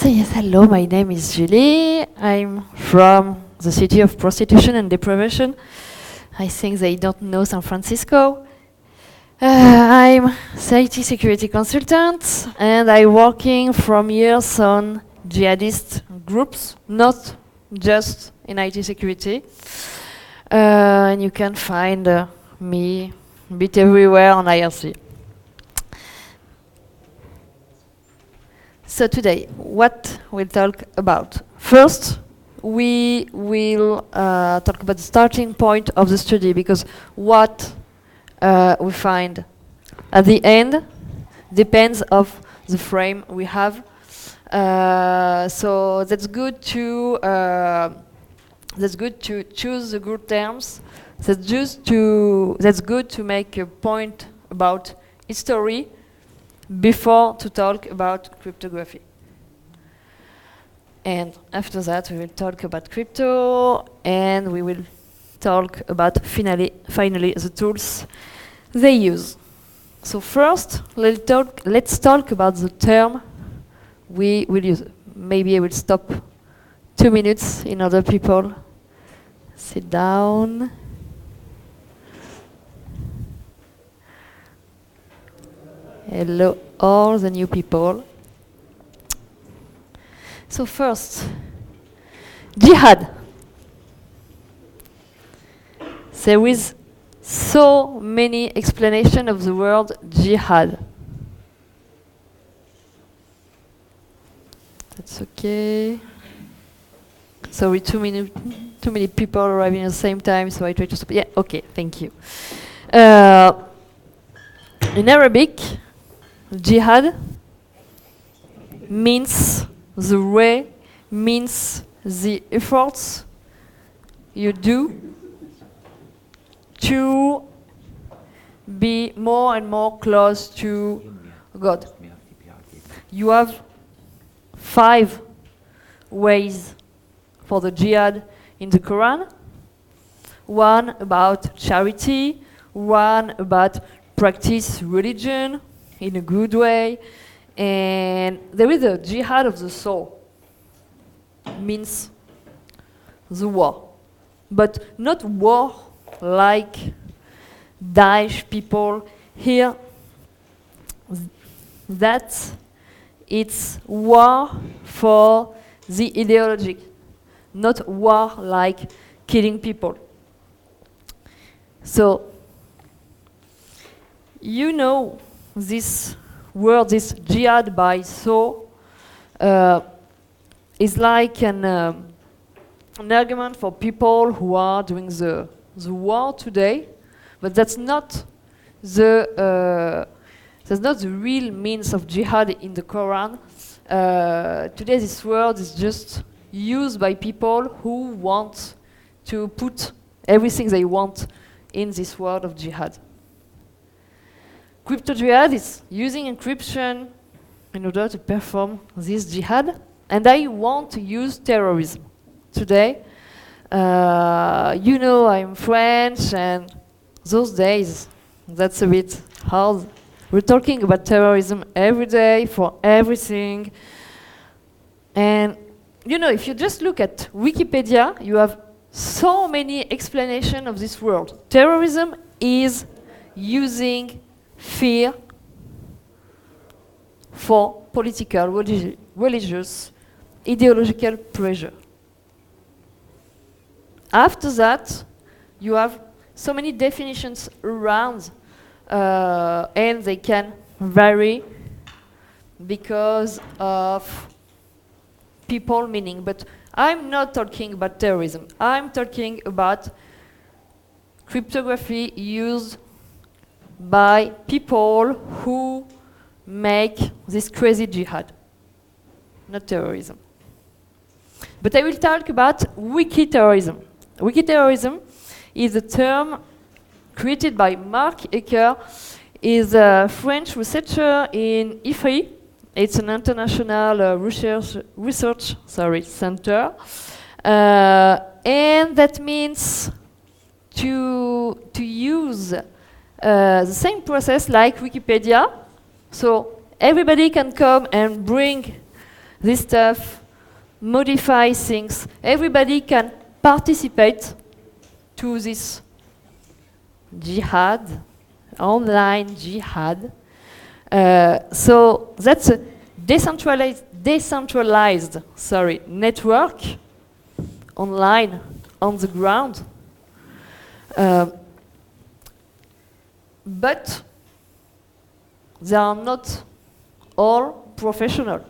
So yes, hello, my name is Julie. I'm from the city of prostitution and deprivation. I think they don't know San Francisco. I'm IT security consultant, and I'm working from years on jihadist groups, not just in IT security. And you can find me a bit everywhere on IRC. So today, what we'll talk about? First, we will talk about the starting point of the study, because what we find at the end depends of the frame we have. So that's good to choose the good terms. That's good to make a point about history before to talk about cryptography. And after that we will talk about crypto, and we will talk about finally the tools they use. So first, let's talk about the term we will use. Maybe I will stop 2 minutes in order people sit down. Hello, all the new people. So first, jihad. There is so many explanations of the word jihad. That's okay. Sorry, too many people arriving at the same time, so I try to stop. Yeah, okay, thank you. In Arabic, jihad means the way, means the efforts you do to be more and more close to God. You have 5 ways for the jihad in the Quran. One about charity, one about practice religion in a good way, and there is a jihad of the soul, means the war, but not war like Daesh people here. That it's war for the ideology, not war like killing people. So you know this word, this jihad by soul, is like an argument for people who are doing the war today, but that's not the real means of jihad in the Quran. Today this word is just used by people who want to put everything they want in this word of jihad. Cryptodjihad is using encryption in order to perform this jihad, and I want to use terrorism today. You know, I'm French, and those days, that's a bit hard. We're talking about terrorism every day for everything. And you know, if you just look at Wikipedia, you have so many explanations of this word. Terrorism is using fear for political, religious, ideological pressure. After that, you have so many definitions around, and they can vary because of people meaning. But I'm not talking about terrorism. I'm talking about cryptography used by people who make this crazy jihad, not terrorism. But I will talk about wiki-terrorism. Wiki-terrorism is a term created by Mark Ecker. He's a French researcher in IFRI. It's an international research center. And that means to use the same process like Wikipedia. So everybody can come and bring this stuff, modify things. Everybody can participate to this jihad, online jihad. So that's a decentralized network online on the ground. But they are not all professional.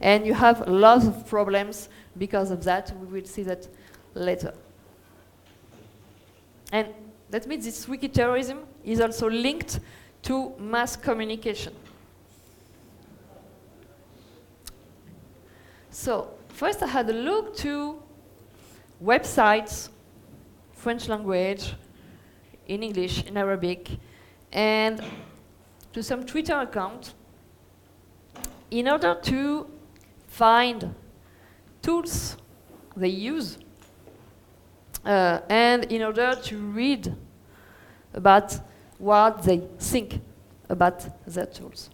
And you have lots of problems because of that. We will see that later. And that means this wiki terrorism is also linked to mass communication. So first I had a look to websites, French language, in English, in Arabic, and to some Twitter account in order to find tools they use and in order to read about what they think about their tools.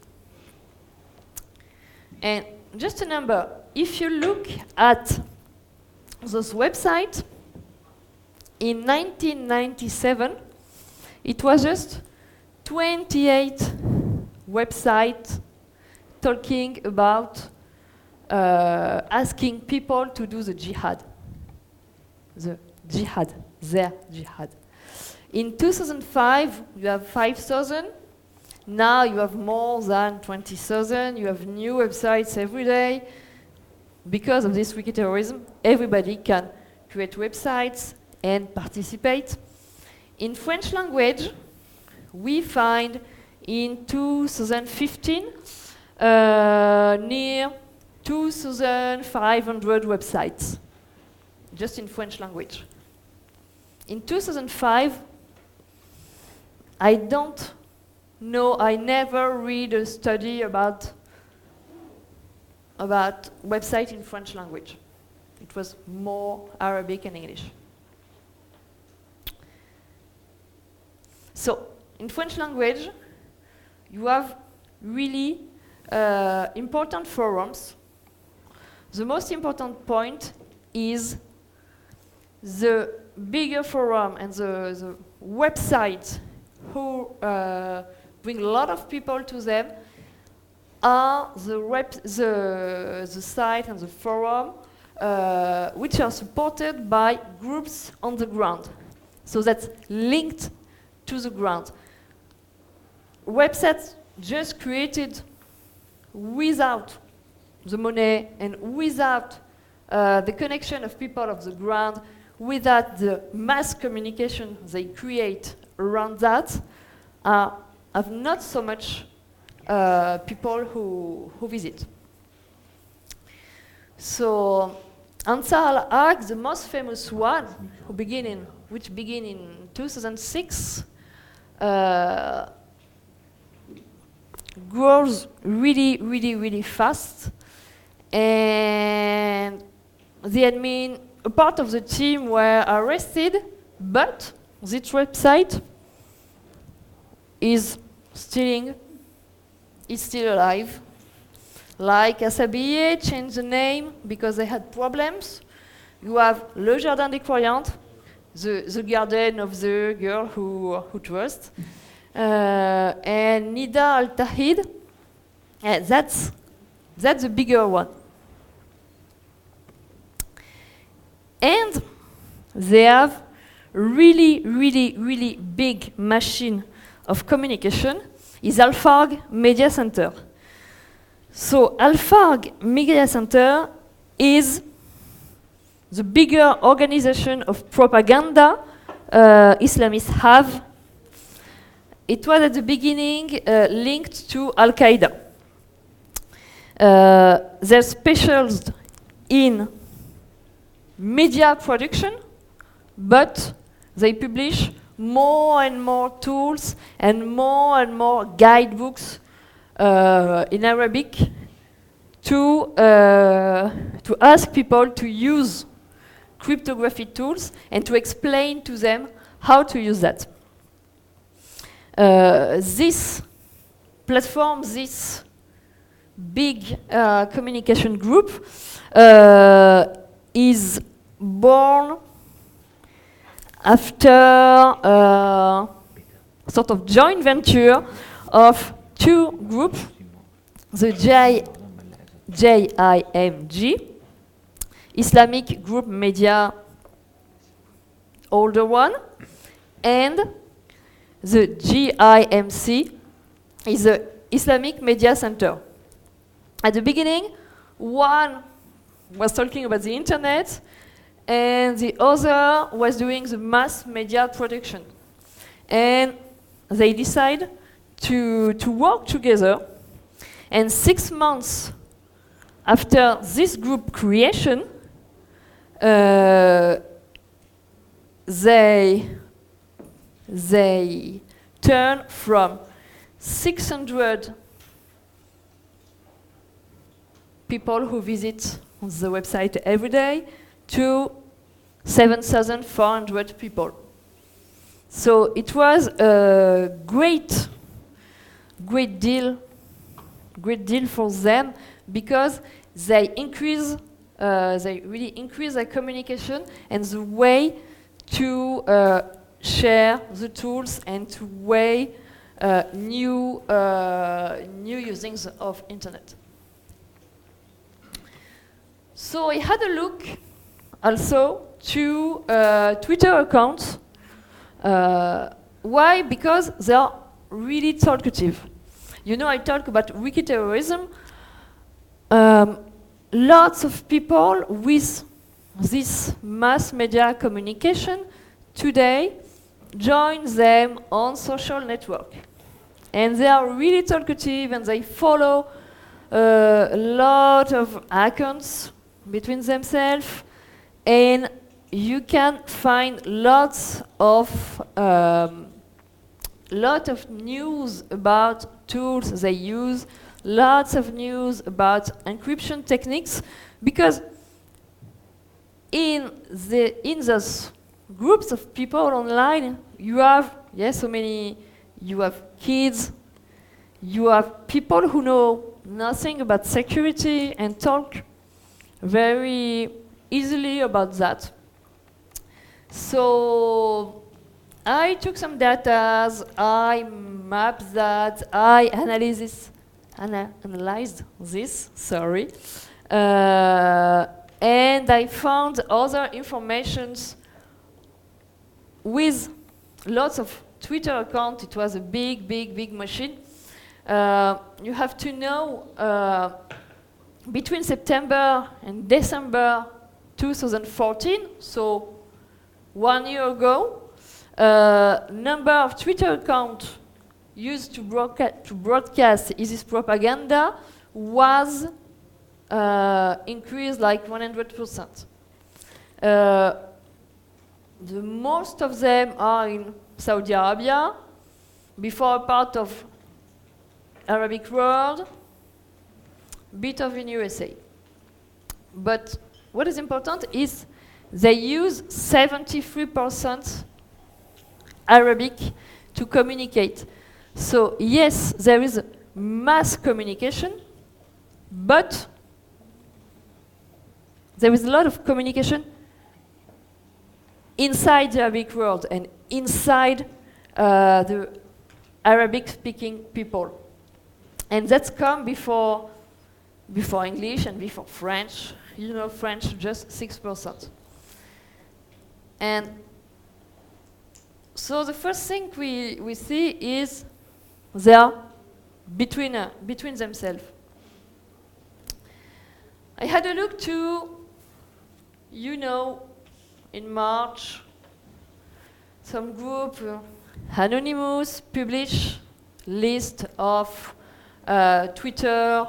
And just a number, if you look at those websites, in 1997, it was just 28 websites talking about asking people to do the jihad. Their jihad. In 2005, you have 5,000. Now you have more than 20,000. You have new websites every day. Because of this wiki terrorism, everybody can create websites and participate. In French language, we find in 2015 near 2,500 websites, just in French language. In 2005, I don't know, I never read a study about website in French language. It was more Arabic and English. So, in French language, you have really important forums. The most important point is the bigger forum and the website who bring a lot of people to them are the site and the forum which are supported by groups on the ground. So that's linked to the ground. Websites just created without the money and without the connection of people of the ground, without the mass communication they create around that, have not so much people who visit. So Ansar al-Haq, the most famous one, which began in 2006, grows really fast, and the admin, a part of the team were arrested, but this website is still alive. Like Asabieh changed the name because they had problems. You have Le Jardin des Croyantes, the garden of the girl who trusts. And Nida Al-Tawhid, that's the bigger one. And they have really big machine of communication is Al-Farg Media Center. So Al-Farg Media Center is the bigger organization of propaganda Islamists have. It was at the beginning linked to Al-Qaeda. They're specialized in media production, but they publish more and more tools and more guidebooks in Arabic to ask people to use cryptography tools and to explain to them how to use that. This platform, this big communication group is born after sort of joint venture of two groups, the JIMG, Islamic Group Media, older one, and the GIMC is the Islamic Media Center. At the beginning, one was talking about the internet, and the other was doing the mass media production. And they decided to work together, and 6 months after this group creation, they turn from 600 people who visit the website every day to 7,400 people. So it was a great deal for them, because they really increase their communication and the way to share the tools and to way new usings of internet. So I had a look also to Twitter accounts. Why? Because they are really talkative. You know, I talk about wiki terrorism. Lots of people with this mass media communication today join them on social network. And they are really talkative, and they follow a lot of accounts between themselves, and you can find lots of news about tools they use, lots of news about encryption techniques, because in those groups of people online, you have you have kids, you have people who know nothing about security and talk very easily about that. So I took some data, I mapped that, I analyzed this, sorry, and I found other informations with lots of Twitter accounts. It was a big machine. You have to know, between September and December 2014, so 1 year ago, number of Twitter accounts used to broadcast ISIS propaganda was increased like 100%. The most of them are in Saudi Arabia, before part of Arabic world, bit of in USA. But what is important is they use 73% Arabic to communicate. So yes, there is mass communication, but there is a lot of communication inside the Arabic world and inside the Arabic-speaking people. And that's come before English and before French. You know, French just 6%. And so the first thing we see is they are between themselves. I had a look to, you know, in March, some group, Anonymous, publish list of Twitter.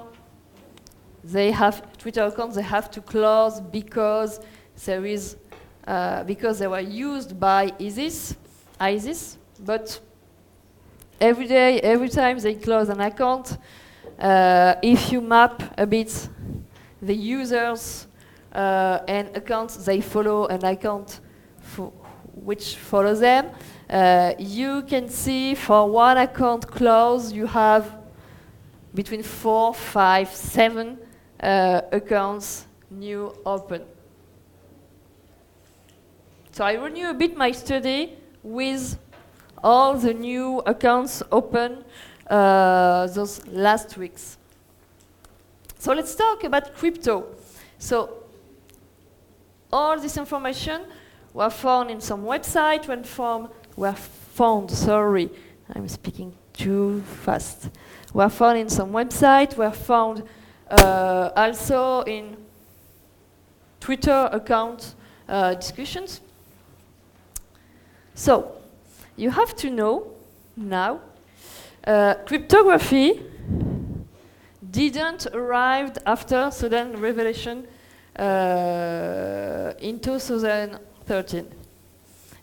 They have Twitter accounts they have to close because there is because they were used by ISIS. But every day, every time they close an account, if you map a bit the users and accounts they follow, an account which follows them, you can see for one account closed, you have between 4, 5, 7 accounts new open. So I renew a bit my study with all the new accounts open those last weeks. So let's talk about crypto. So all this information were found in some website, sorry, I'm speaking too fast. Were found in some website, were found also in Twitter account discussions. So you have to know now, cryptography didn't arrive after Snowden revelation in 2013.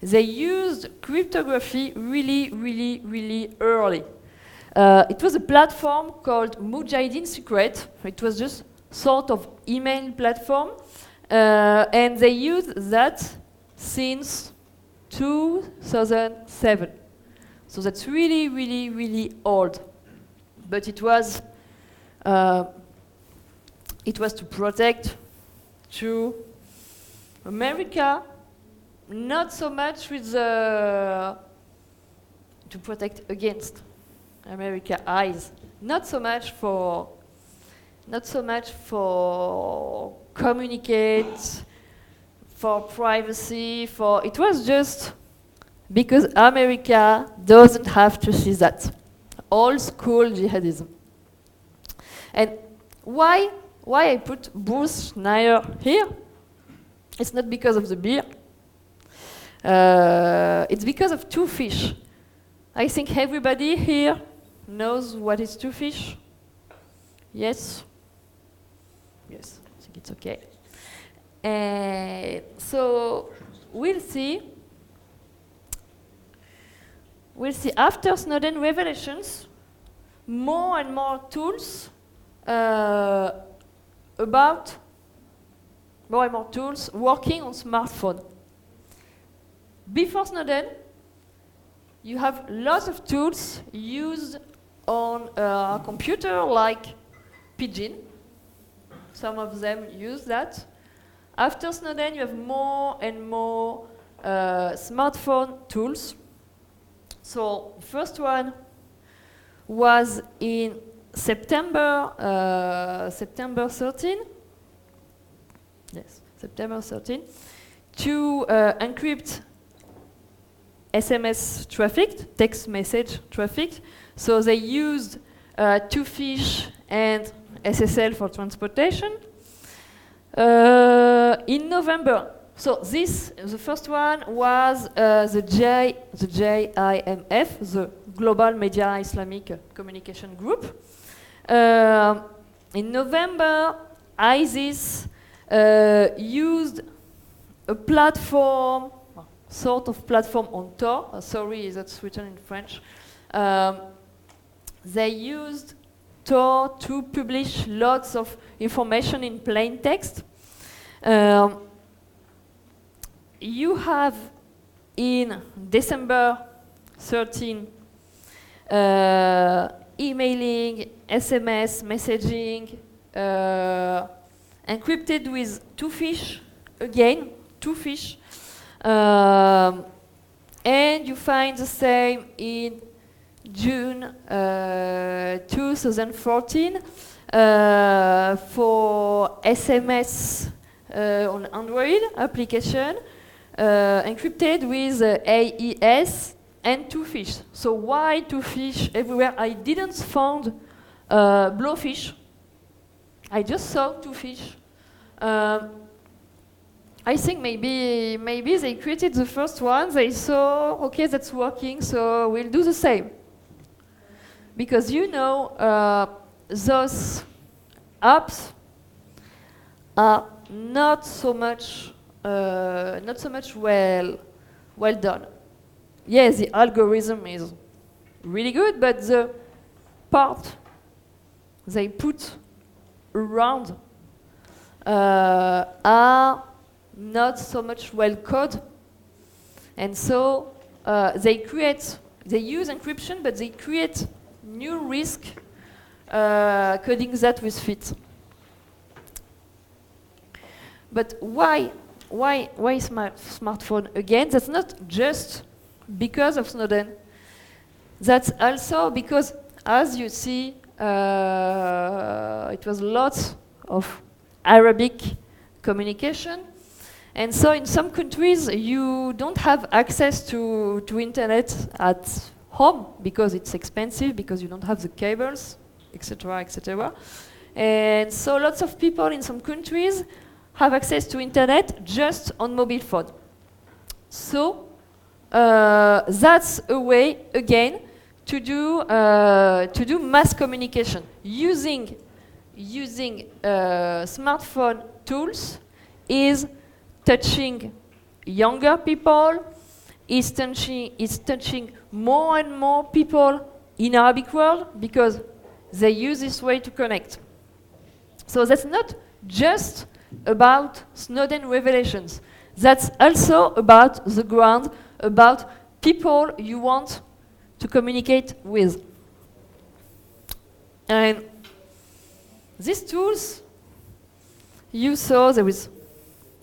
They used cryptography really early. It was a platform called Mujahideen Secret. It was just sort of email platform, and they used that since 2007. So that's really old. But it was to protect to America, not so much with to protect against America eyes, not so much for communicate, for privacy, it was just because America doesn't have to see that. Old school jihadism. And why I put Bruce Schneier here? It's not because of the beer. It's because of Twofish. I think everybody here knows what is Twofish. Yes? Yes, I think it's okay. So we'll see. After Snowden revelations, more and more tools working on smartphone. Before Snowden, you have lots of tools used on a computer like Pidgin. Some of them use that. After Snowden, you have more and more smartphone tools. So first one was in September 13. Yes, September 13, to encrypt SMS traffic, text message traffic. So they used Twofish and SSL for transportation. In November, so the first one was the JIMF, the Global Media Islamic Communication Group. In November, ISIS used a platform, sort of platform on Tor. Sorry, that's written in French. They used Tor to publish lots of information in plain text. You have in December 13 emailing, SMS, messaging, encrypted with Twofish, again, Twofish. And you find the same in June 2014 for SMS on Android application, encrypted with AES and Twofish. So why Twofish everywhere? I didn't find Blowfish. I just saw Twofish. I think maybe they created the first one. They saw, okay, that's working, so we'll do the same. Because you know, those apps are not so much well done. Yes, the algorithm is really good, but the part they put around are not so much well coded, and so they use encryption, but they create new risk coding that with Fit. But why smartphone again? That's not just because of Snowden. That's also because, as you see, it was lots of Arabic communication. And so in some countries, you don't have access to internet at home because it's expensive, because you don't have the cables, etc., etc. And so lots of people in some countries have access to internet just on mobile phone. So that's a way, again, to do mass communication using smartphone tools is touching younger people, is touching more and more people in Arabic world because they use this way to connect. So that's not just about Snowden revelations. That's also about the ground, about people you want to communicate with. And these tools, you saw there is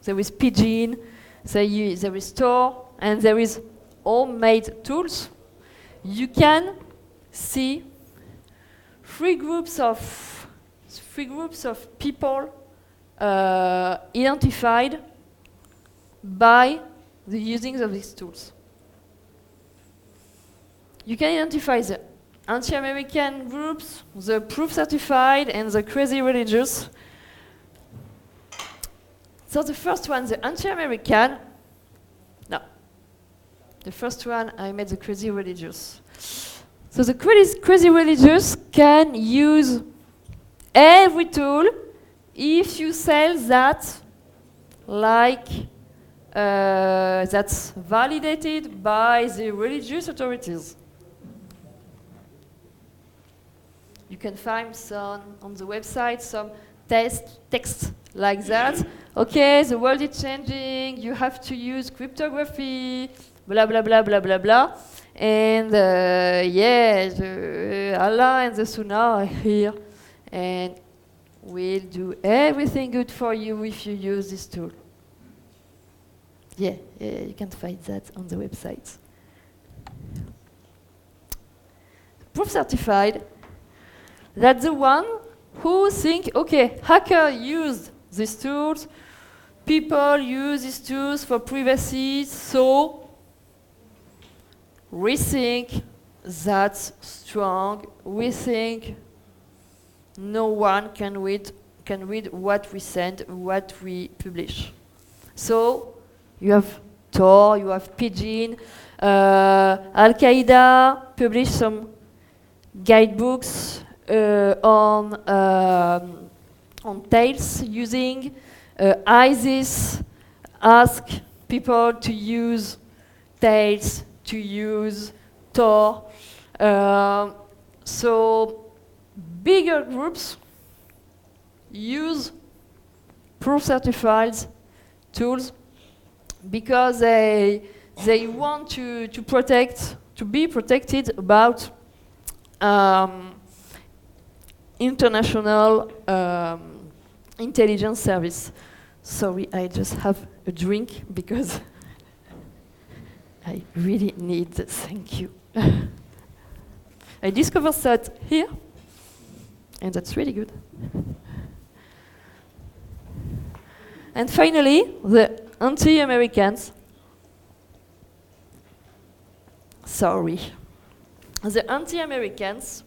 Pidgin, there is Tor, and there is homemade tools. You can see three groups of people identified by the using of these tools. You can identify the anti-American groups, the proof-certified, and the crazy religious. So the first one, the anti-American. No. The first one, I made the crazy religious. So the crazy religious can use every tool if you sell that, like, that's validated by the religious authorities. You can find some on the website, some text like that. Okay, the world is changing, you have to use cryptography, blah, blah, blah, blah, blah, blah. And Allah and the Sunnah are here and will do everything good for you if you use this tool. Yeah, you can find that on the website. Proof certified, that's the one who think, okay, hacker used these tools, people use these tools for privacy, so we think that's strong. We think no one can read what we send, what we publish. So you have Tor, you have Pidgin. Al-Qaeda published some guidebooks on Tails using ISIS ask people to use Tails, to use Tor. So bigger groups use proof-certified tools because they want to be protected about international intelligence service. Sorry, I just have a drink because I really need this. Thank you. I discovered that here, and that's really good. And finally, the anti-Americans. Sorry. The anti-Americans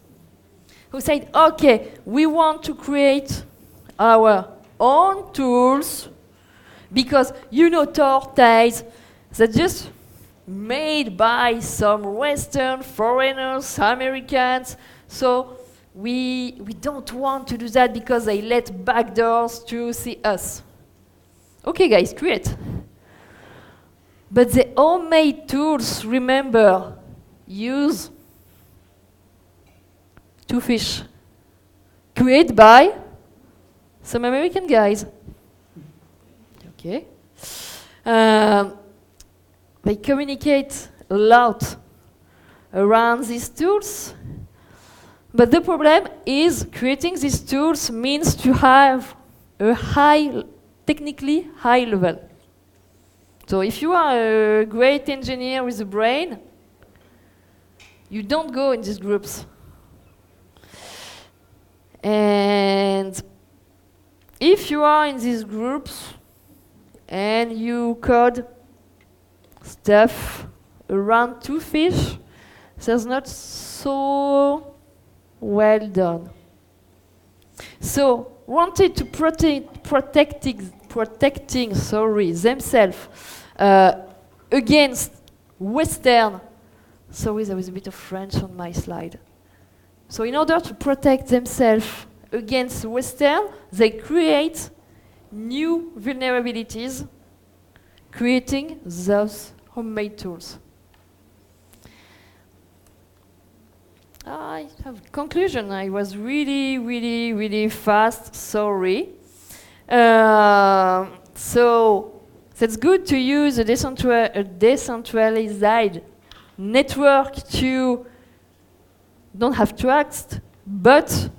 who said, okay, we want to create our own tools because, you know, Tor, Tails, they're just made by some Western foreigners, Americans, so we don't want to do that because they let backdoors to see us. Okay, guys, create. But the homemade tools, remember, use Twofish, created by some American guys. Okay. They communicate a lot around these tools. But the problem is creating these tools means to have a technically high level. So if you are a great engineer with a brain, you don't go in these groups. And if you are in these groups and you code stuff around Twofish, that's not so well done. So wanted to protecting themselves against Western. Sorry, there was a bit of French on my slide. So in order to protect themselves against Western, they create new vulnerabilities, creating those homemade tools. I have a conclusion. I was really fast, sorry. So that's good to use a decentralized network to don't have trust, but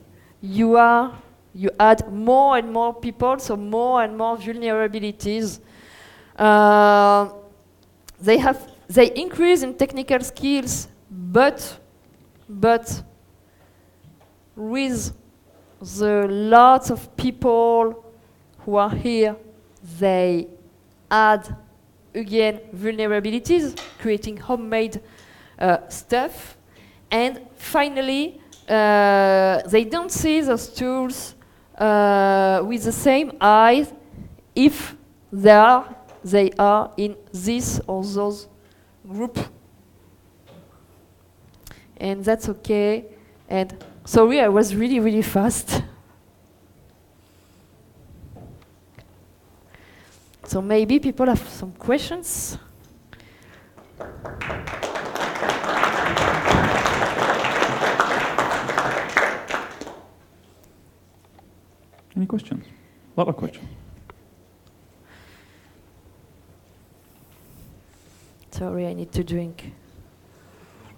you add more and more people, so more and more vulnerabilities. They increase in technical skills, but with the lots of people who are here, they add again vulnerabilities, creating homemade stuff. And finally, they don't see those tools with the same eyes if they are in this or those group. And that's okay. And sorry, I was really fast. So maybe people have some questions. Any questions? A lot of questions. Sorry, I need to drink.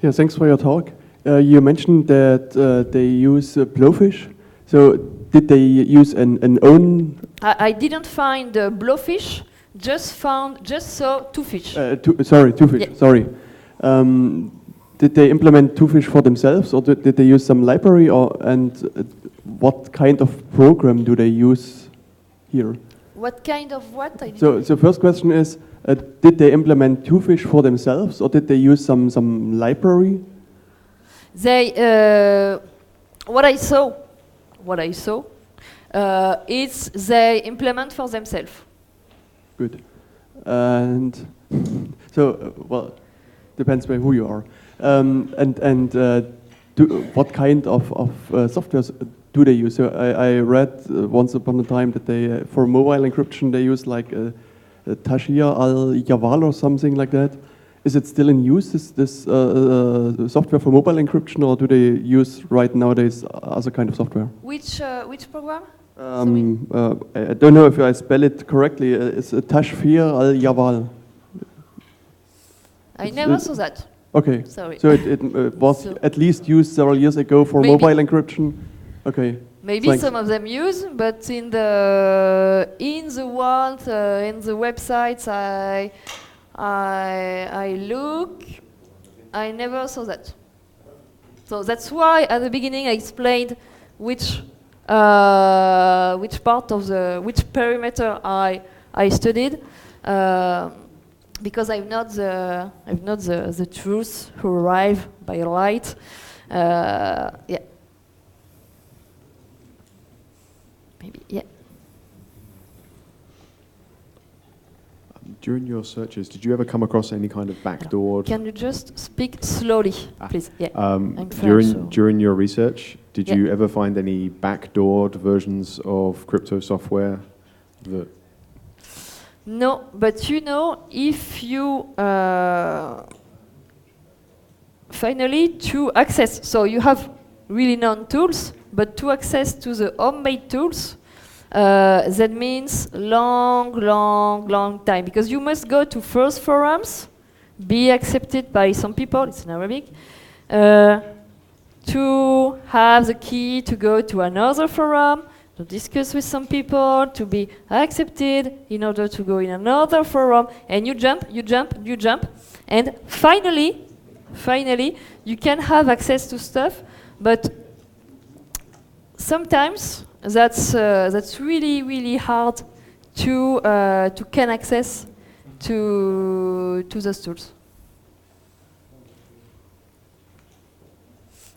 Yeah, thanks for your talk. You mentioned that they use Blowfish. So did they use an own? I didn't find Blowfish. Just saw Twofish. Twofish. Yeah. Sorry. Did they implement Twofish for themselves, or did they use some library, and what kind of program do they use here? What kind of what? So first question is, did they implement Twofish for themselves, or did they use some library? They what I saw is they implement for themselves. Good. And so well, depends by who you are. What kind of software do they use? So I read once upon a time that they for mobile encryption they use like a Tashir al-Yawal or something like that. Is it still in use, this software for mobile encryption, or do they use right nowadays other kind of software? Which program? I don't know if I spell it correctly. It's a Tashir al-Yawal. I never saw that. Okay. Sorry. So it was at least used several years ago for mobile encryption. Okay. Maybe thanks. some of them use, but in the world, in the websites, I look, I never saw that. So that's why at the beginning I explained which part of which perimeter I studied, because I've not the truth who arrive by light. Yeah. Maybe, yeah. During your searches, did you ever come across any kind of backdoored? Can you just speak slowly, please? Yeah. During your research, did you ever find any backdoored versions of crypto software that? No, but you know, if you finally to access, so you have really known tools, but to access to the homemade tools, that means long time, because you must go to first forums, be accepted by some people, it's in Arabic, to have the key to go to another forum, to discuss with some people, to be accepted in order to go in another forum, and you jump, and finally, you can have access to stuff, but sometimes that's really hard to can access to those tools.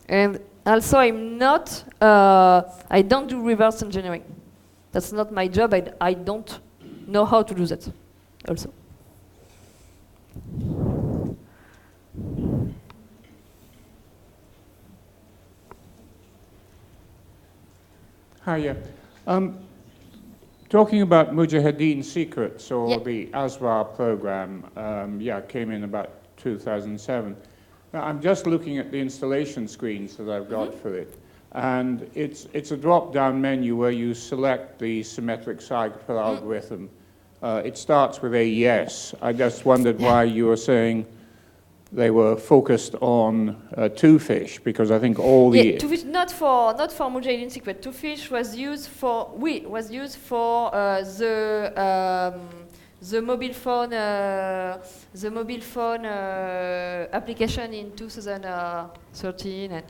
And also, I don't do reverse engineering. That's not my job. I don't know how to do that also. Hi, yeah. Talking about Mujahideen secrets, or the ASVAR program, came in about 2007. Now, I'm just looking at the installation screens that I've got for it, and it's a drop-down menu where you select the symmetric cipher algorithm. It starts with a yes. I just wondered why you were saying they were focused on Twofish, because I think all the Twofish, not for Mujahideen secret. Twofish was used for the mobile phone application in 2013. And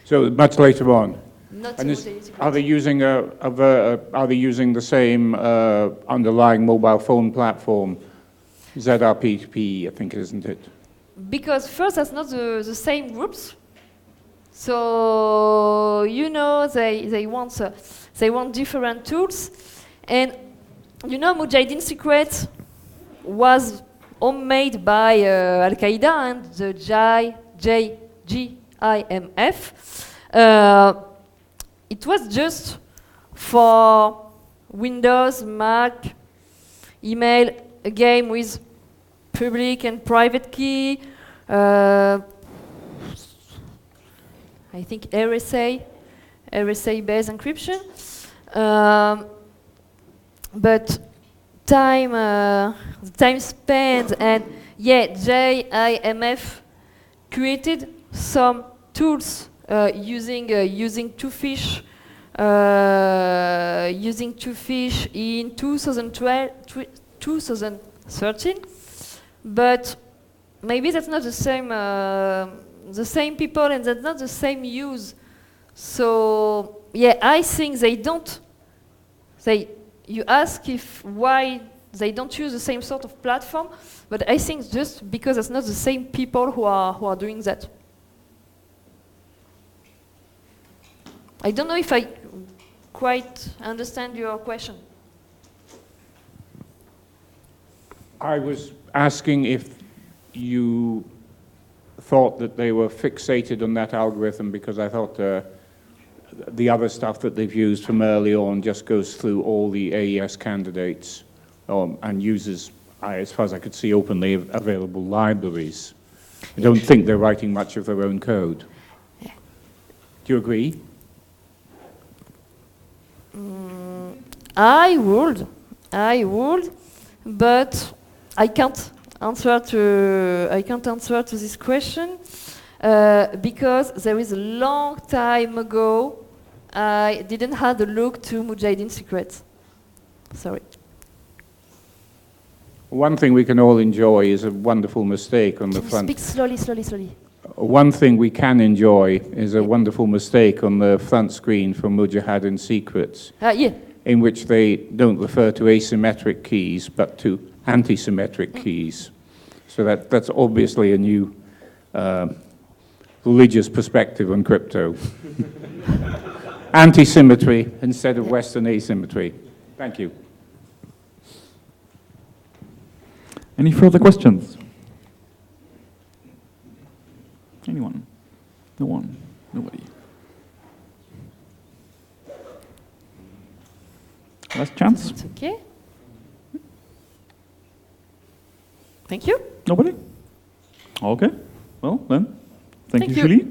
so much later on. Not And Mujahideen secret. are they using are they using the same underlying mobile phone platform, ZRPP, I think, isn't it? Because first, that's not the same groups. So they want different tools, and Mujahideen secret was homemade by Al-Qaeda and the GIMF. It was just for Windows, Mac, email, a game with public and private key, I think RSA-based encryption. But time spent, and JIMF created some tools using Twofish, in 2013. But maybe that's not the same people, and that's not the same use. So I think they don't. You ask why they don't use the same sort of platform, but I think just because it's not the same people who are doing that. I don't know if I quite understand your question. I was asking if you thought that they were fixated on that algorithm, because I thought the other stuff that they've used from early on just goes through all the AES candidates and uses, as far as I could see, openly available libraries. I don't think they're writing much of their own code. Do you agree? I would, but I can't answer to this question because there is a long time ago I didn't have a look to Mujahideen secrets. Sorry. One thing we can all enjoy is a wonderful mistake on the front. Speak slowly. One thing we can enjoy is a wonderful mistake on the front screen for Mujahideen secrets, in which they don't refer to asymmetric keys but to anti-symmetric keys. So that's obviously a new religious perspective on crypto. Anti-symmetry instead of Western asymmetry. Thank you. Any further questions? Anyone? No one? Nobody? Last chance? It's okay. Thank you. Nobody? Okay. Well, then, thank you, you. Julie.